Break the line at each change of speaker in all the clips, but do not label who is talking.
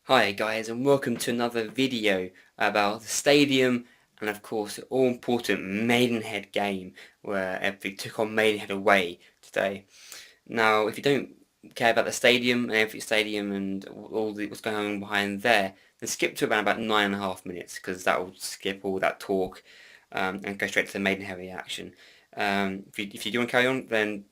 Hi guys, and welcome to another video about the stadium and of course the all-important Maidenhead game where Ebbsfleet took on Maidenhead away today. Now if you don't care about the stadium and Ebbsfleet Stadium and what's going on behind there, then skip to about 9.5 minutes because that will skip all that talk and go straight to the Maidenhead reaction. If you do want to carry on, then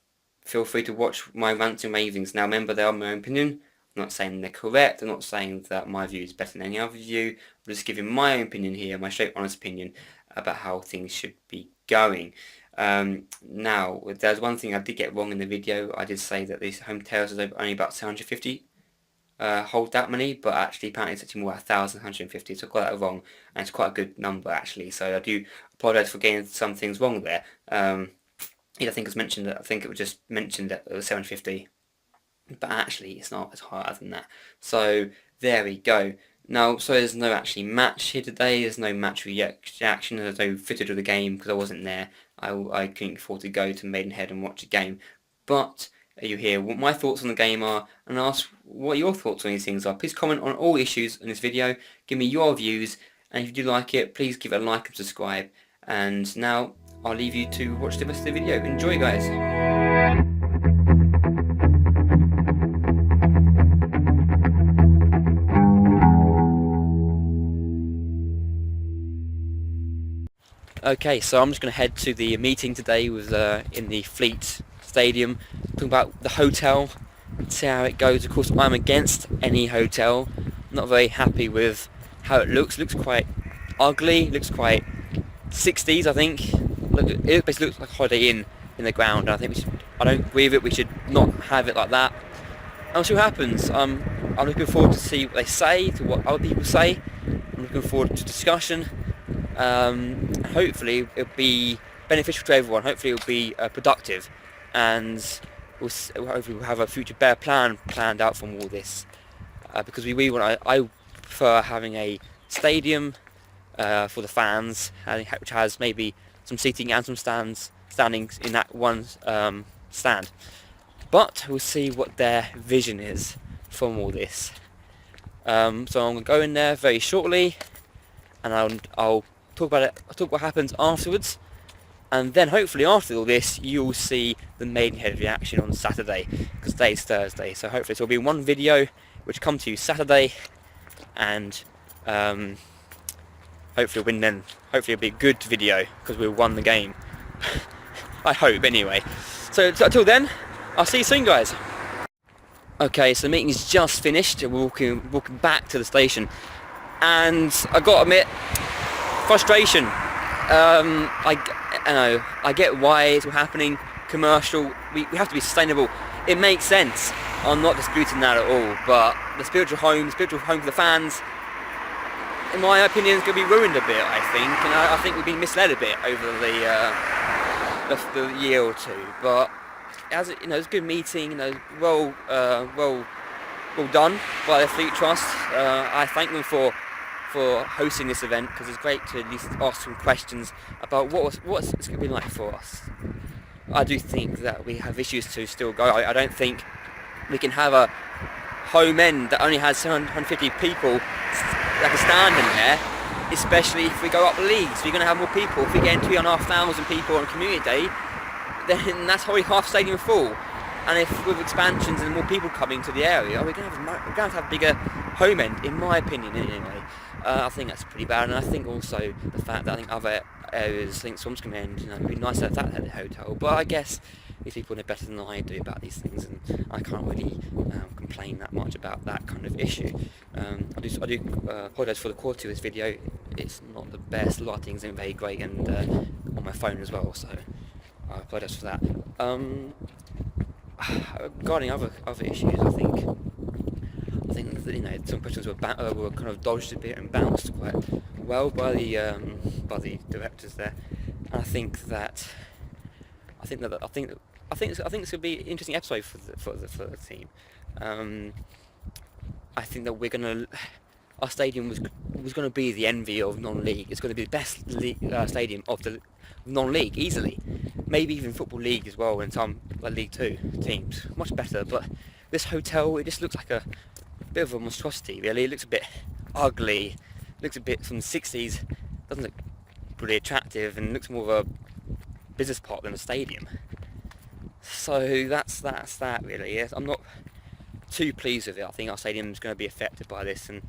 feel free to watch my rants and ravings. Now remember, they are my own opinion. I'm not saying they're correct, I'm not saying that my view is better than any other view, I'm just giving my own opinion here, my straight honest opinion about how things should be going. Now, there's one thing I did get wrong in the video. I did say that these home terraces are only about 750 hold that many, but actually apparently it's actually more 1,150, so I got that wrong, and it's quite a good number actually, so I do apologise for getting some things wrong there. I think it was just mentioned that it was 750. But actually it's not, it's higher than that. So there we go. Now, so there's no actually match here today, there's no match reaction, there's no footage of the game because I wasn't there. I couldn't afford to go to Maidenhead and watch a game. But you hear what my thoughts on the game are and ask what your thoughts on these things are. Please comment on all issues in this video, give me your views, and if you do like it, please give it a like and subscribe. And now, I'll leave you to watch the rest of the video. Enjoy guys! Okay, so I'm just going to head to the meeting today with in the Fleet Stadium, talking about the hotel and see how it goes. Of course, I'm against any hotel. I'm not very happy with how it looks. It looks quite ugly. It looks quite 60s, I think. It basically looks like a Holiday Inn in the ground. I think I don't agree with it. We should not have it like that. And we'll see what happens. I'm looking forward to see what they say, to what other people say. I'm looking forward to discussion. Hopefully it'll be beneficial to everyone. Hopefully it'll be productive, and hopefully we'll have a future better plan planned out from all this. Because we really want. I prefer having a stadium for the fans, which has maybe some seating and some standings in that one stand. But we'll see what their vision is from all this. So I'm going to go in there very shortly, and I'll talk about it. I'll talk what happens afterwards, and then hopefully after all this you'll see the Maidenhead reaction on Saturday, because today's Thursday. So hopefully it'll be one video which come to you Saturday, and hopefully we'll win then. Hopefully it'll be a good video because we'll won the game. I hope anyway. So until then, I'll see you soon guys. Okay, so the meeting's just finished. We're walking back to the station, and I got to admit, frustration. I get why it's all happening. Commercial, we have to be sustainable. It makes sense. I'm not disputing that at all. But the spiritual home for the fans, in my opinion, is going to be ruined a bit. I think, and I think we've been misled a bit over the year or two. But as it, it's a good meeting. Well done by the Fleet Trust. I thank them for hosting this event, because it's great to at least ask some questions about what's it's going to be like for us. I do think that we have issues to still go. I don't think we can have a home end that only has 750 people that can stand in there, especially if we go up leagues. We're going to have more people. If we get 2,500 people on community day, then that's probably half stadium full. And if with expansions and more people coming to the area, we're going to have a bigger home end, in my opinion anyway. I think that's pretty bad, and I think also the fact that I think other areas, I think Swanscombe End, it'd be nice to have that at the hotel. But I guess these people know better than I do about these things, and I can't really complain that much about that kind of issue. I do apologise for the quality of this video. It's not the best. A lot of things aren't very great, and on my phone as well, so I apologise for that. Regarding other issues, I think that, some questions were kind of dodged a bit and bounced quite well by the directors there. And I think it's going to be an interesting episode for the team. I think that our stadium was going to be the envy of non-league. It's going to be the best stadium of the non-league easily, maybe even Football League as well, and some like League 2 teams, much better. But this hotel, it just looks like bit of a monstrosity really. It looks a bit ugly, looks a bit from the 60s, doesn't look really attractive, and looks more of a business park than a stadium. So that's that really. Yes, I'm not too pleased with it. I think our stadium's going to be affected by this, and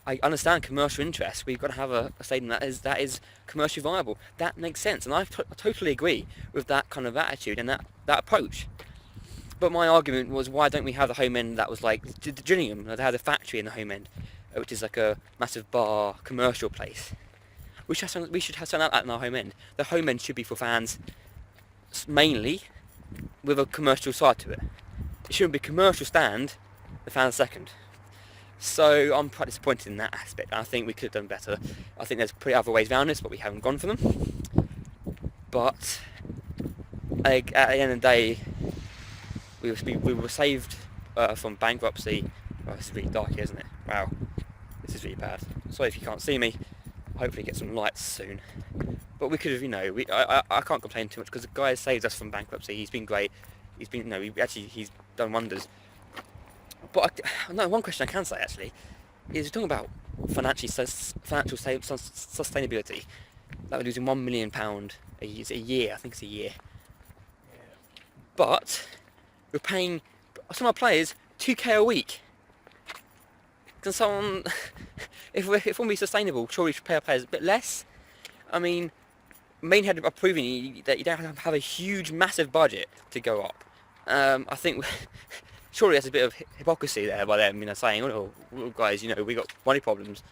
I understand commercial interest. We've got to have a stadium that is commercially viable. That makes sense, and I totally agree with that kind of attitude and that approach. But my argument was, why don't we have the home end that was like the Gillingham? They had a factory in the home end, which is like a massive bar commercial place. We should have something like that in our home end. The home end should be for fans mainly, with a commercial side to it. It shouldn't be commercial stand, the fans second. So I'm quite disappointed in that aspect. I think we could have done better. I think there's pretty other ways around this, but we haven't gone for them. But at the end of the day, we were saved from bankruptcy. Oh, this is really dark here, isn't it? Wow, this is really bad. Sorry if you can't see me. Hopefully get some lights soon. But we could have, I can't complain too much because the guy has saved us from bankruptcy. He's been great. He's been, he's done wonders. But one question I can say actually is, we're talking about financial sustainability. That we're losing £1 million a year. I think it's a year. But we're paying some of our players £2k a week. Can someone, if we want to be sustainable, surely we should pay our players a bit less? I mean, Maidenhead are proving that you don't have a huge, massive budget to go up. I think surely there's a bit of hypocrisy there by them, saying, "Oh, guys, we got money problems."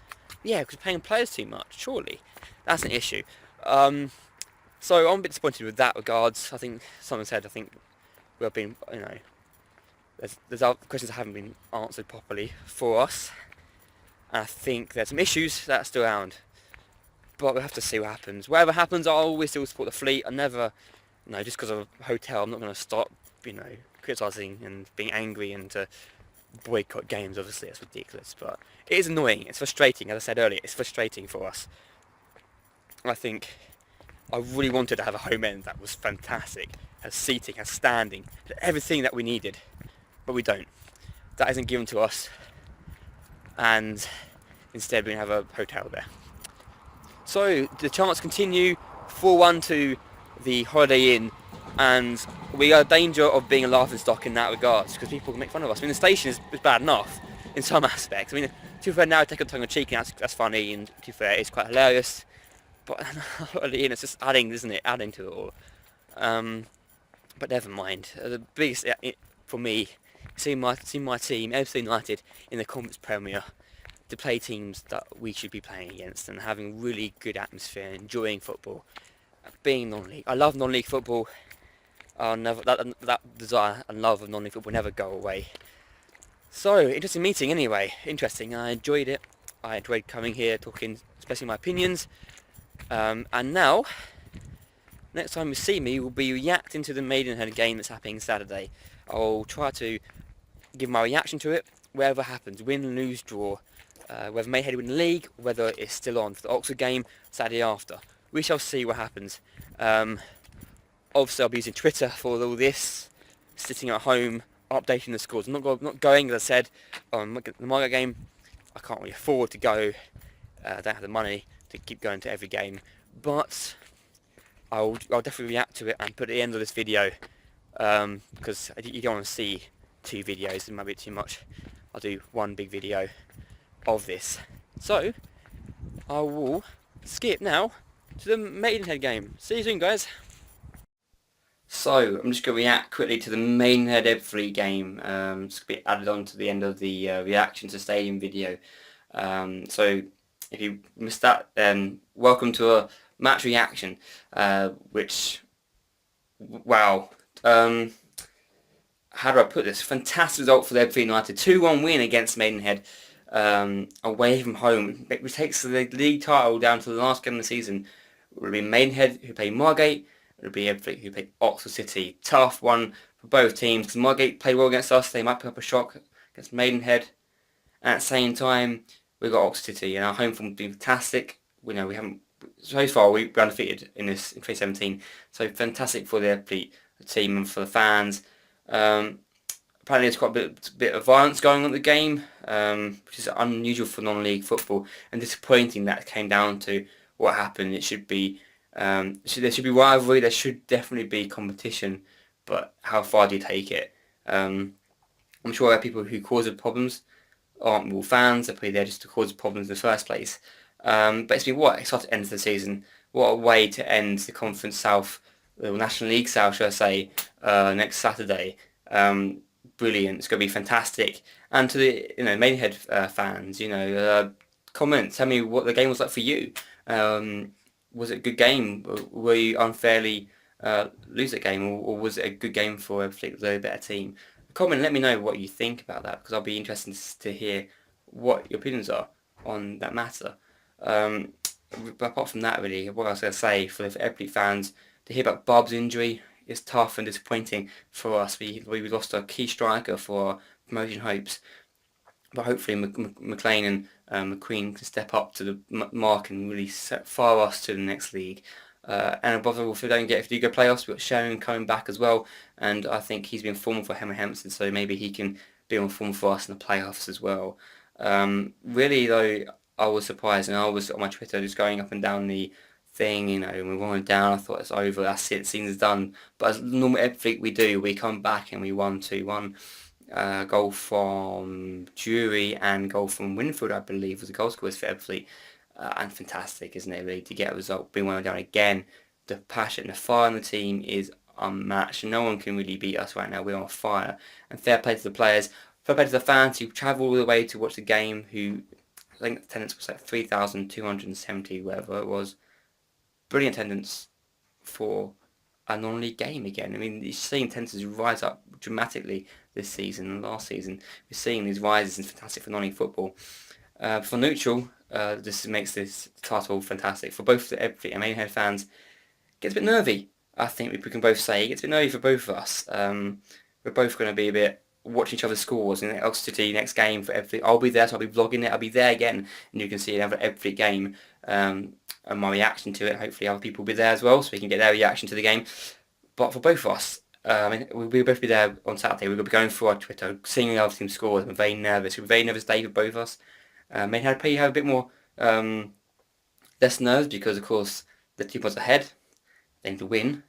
Yeah, because we're paying players too much. Surely that's an issue. So I'm a bit disappointed with that regards. I think someone said, we've been, there's other questions that haven't been answered properly for us. And I think there's some issues that are still around. But we'll have to see what happens. Whatever happens, I'll always still support the Fleet. I never, just because of a hotel, I'm not going to stop, criticising and being angry and to boycott games. Obviously, it's ridiculous. But it is annoying. It's frustrating. As I said earlier, it's frustrating for us. I think I really wanted to have a home end that was fantastic. Has seating, has standing, has everything that we needed. But we don't. That isn't given to us. And instead we have a hotel there. So the chants continue 4-1 to the Holiday Inn, and we are in danger of being a laughingstock in that regards, because people can make fun of us. The station is bad enough in some aspects. To be fair, now I take a tongue in cheek, and that's funny, and to be fair, it's quite hilarious. But Holiday Inn, it's just adding, isn't it? Adding to it all. But never mind. The biggest for me, seeing my team, Ebbsfleet United, in the Conference Premier, to play teams that we should be playing against and having really good atmosphere, enjoying football, being non-league. I love non-league football. I'll never, that desire and love of non-league football will never go away. So, interesting meeting anyway. Interesting. I enjoyed it. I enjoyed coming here, talking, expressing my opinions. And now, next time you see me, we'll be reacting to the Maidenhead game that's happening Saturday. I'll try to give my reaction to it, wherever happens, win, lose, draw. Whether Maidenhead win the league, whether it's still on for the Oxford game Saturday after. We shall see what happens. Obviously I'll be using Twitter for all this, sitting at home, updating the scores. I'm not going, as I said, on the Margate game. I can't really afford to go. I don't have the money to keep going to every game. But I'll definitely react to it and put it at the end of this video, because you don't want to see two videos, it might be too much. I'll do one big video of this. So I will skip now to the Maidenhead game. See you soon, guys. So I'm just going to react quickly to the Maidenhead Ebbsfleet game. It's going to be added on to the end of the reaction to stadium video. So if you missed that, then welcome to a match reaction, which, wow, how do I put this? Fantastic result for the Ebbsfleet United. 2-1 win against Maidenhead, away from home, which takes the league title down to the last game of the season. It will be Maidenhead who play Margate, it will be Ebbsfleet who play Oxford City. Tough one for both teams, because Margate played well against us. They might pick up a shock against Maidenhead, and at the same time we've got Oxford City, and our home form has been fantastic. We haven't, so far we're undefeated in 2017, so fantastic for the Ebbsfleet team and for the fans. Apart apparently there's quite a bit of violence going on in the game, which is unusual for non-league football, and disappointing that it came down to what happened. It should be there should be rivalry, there should definitely be competition, but how far do you take it? I'm sure there are people who cause the problems aren't all fans, they're probably there just to cause problems in the first place. But it's been what a exciting end to the season. What a way to end the Conference South, the National League South, should I say, next Saturday. Brilliant. It's going to be fantastic. And to the Maidenhead fans, comment. Tell me what the game was like for you. Was it a good game? Were you unfairly lose that game, or was it a good game for Ebbsfleet? Was they a better team? Comment. Let me know what you think about that, because I'll be interested to hear what your opinions are on that matter. But apart from that, really, what I was going to say for the Ebbsfleet fans, to hear about Bob's injury is tough and disappointing for us. We lost our key striker for our promotion hopes, but hopefully McLean and McQueen can step up to the mark and really fire us to the next league. And above all, if we do go playoffs, we've got Sharon coming back as well, and I think he's been formed for Hemmer Hempstead, so maybe he can be on form for us in the playoffs as well. Really though, I was surprised, and I was on my Twitter just going up and down the thing, when we went down, I thought it's over, that's it, the season's done. But as normal Ebbsfleet we come back and we won 2-1. Goal from Jury and goal from Winfield, I believe, was the goal scorers for Ebbsfleet. And fantastic, isn't it, really, to get a result, being 1 down again. The passion, the fire on the team is unmatched. No one can really beat us right now. We're on fire. And fair play to the players, fair play to the fans who travel all the way to watch the game, who, I think the attendance was like 3,270, whatever it was. Brilliant attendance for a non-league game again. I mean, you're seeing attendances rise up dramatically this season and last season. We're seeing these rises, and fantastic for non-league football. For neutral, this makes this title fantastic. For both the Ebbsfleet and Maidenhead fans, it gets a bit nervy, I think we can both say. It gets a bit nervy for both of us. We're both going to be a bit watching each other's scores in the Elk City next game for Ebbsfleet. I'll be there, so I'll be vlogging it. I'll be there again, and you can see another Ebbsfleet game and my reaction to it. Hopefully other people will be there as well, so we can get their reaction to the game. But for both of us, we'll both be there on Saturday. We're going to be going through our Twitter, seeing the other team's scores. I'm very nervous. We're very nervous day for both of us. Maidenhead probably have a bit more less nerves because, of course, the 2 points ahead. They need to win.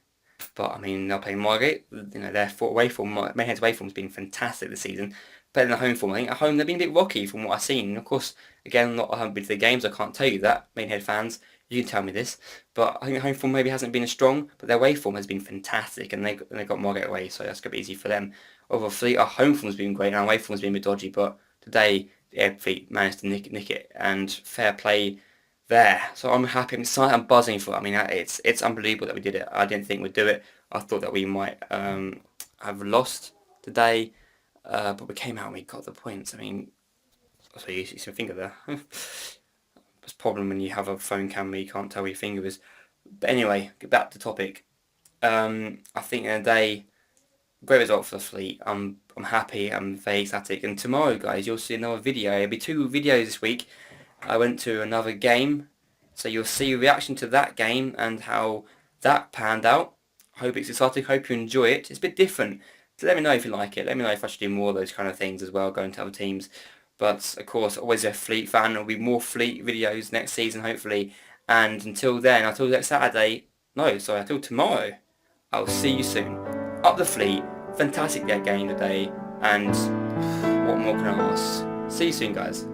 But, I mean, they'll play Margate. Their away form, Maidenhead's away form has been fantastic this season. Better than the home form. I think at home they've been a bit rocky from what I've seen. And of course, again, I haven't been to the games. I can't tell you that. Maidenhead fans, you can tell me this. But I think the home form maybe hasn't been as strong. But their away form has been fantastic. And they got Margate away. So that's going to be easy for them. Over Fleet, our home form has been great. And our away form has been a bit dodgy. But today, the Ebbsfleet managed to nick it. And fair play there. So I'm happy. I'm excited. I'm buzzing for it. I mean, it's unbelievable that we did it. I didn't think we'd do it. I thought that we might have lost today, but we came out and we got the points. I mean, so you see my finger there. It's a problem when you have a phone camera, you can't tell where your finger is. But anyway, get back to the topic. I think in a day, great result for the Fleet. I'm happy. I'm very ecstatic. And tomorrow, guys, you'll see another video. There'll be 2 videos this week. I went to another game, so you'll see a reaction to that game and how that panned out. Hope it's exciting. Hope you enjoy it. It's a bit different. So let me know if you like it. Let me know if I should do more of those kind of things as well, going to other teams. But of course, always a Fleet fan. There'll be more Fleet videos next season, hopefully. And until then, until next Saturday, until tomorrow, I'll see you soon. Up the Fleet. Fantastic game today. And what more can I ask? See you soon, guys.